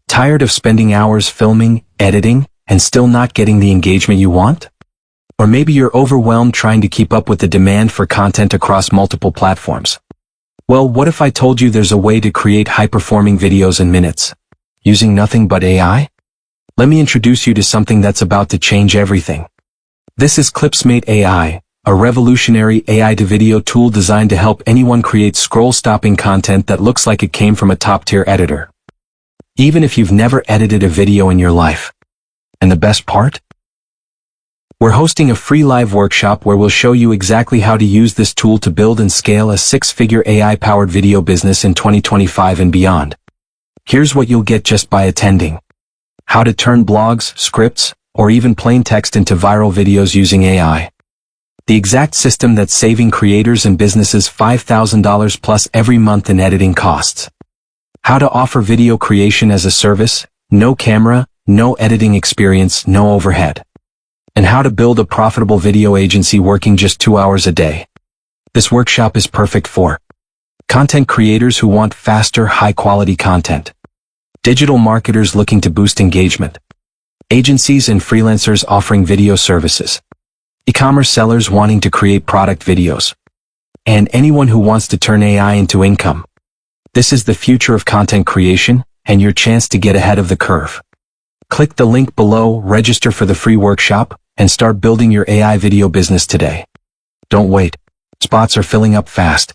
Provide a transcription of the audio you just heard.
Tired of spending hours filming, editing, and still not getting the engagement you want? Or maybe you're overwhelmed trying to keep up with the demand for content across multiple platforms. Well, what if I told you there's a way to create high-performing videos in minutes, using nothing but AI? Let me introduce you to something that's about to change everything. This is ClipsMate AI, a revolutionary AI-to-video tool designed to help anyone create scroll-stopping content that looks like it came from a top-tier editor, even if you've never edited a video in your life. And the best part? We're hosting a free live workshop where we'll show you exactly how to use this tool to build and scale a six-figure AI-powered video business in 2025 and beyond. Here's what you'll get just by attending. How to turn blogs, scripts, or even plain text into viral videos using AI. The exact system that's saving creators and businesses $5,000 plus every month in editing costs. How to offer video creation as a service, no camera, no editing experience, no overhead. And how to build a profitable video agency working just 2 hours a day. This workshop is perfect for content creators who want faster, high-quality content, digital marketers looking to boost engagement, agencies and freelancers offering video services, e-commerce sellers wanting to create product videos, and anyone who wants to turn AI into income. This is the future of content creation and your chance to get ahead of the curve. Click the link below, register for the free workshop, and start building your AI video business today. Don't wait. Spots are filling up fast.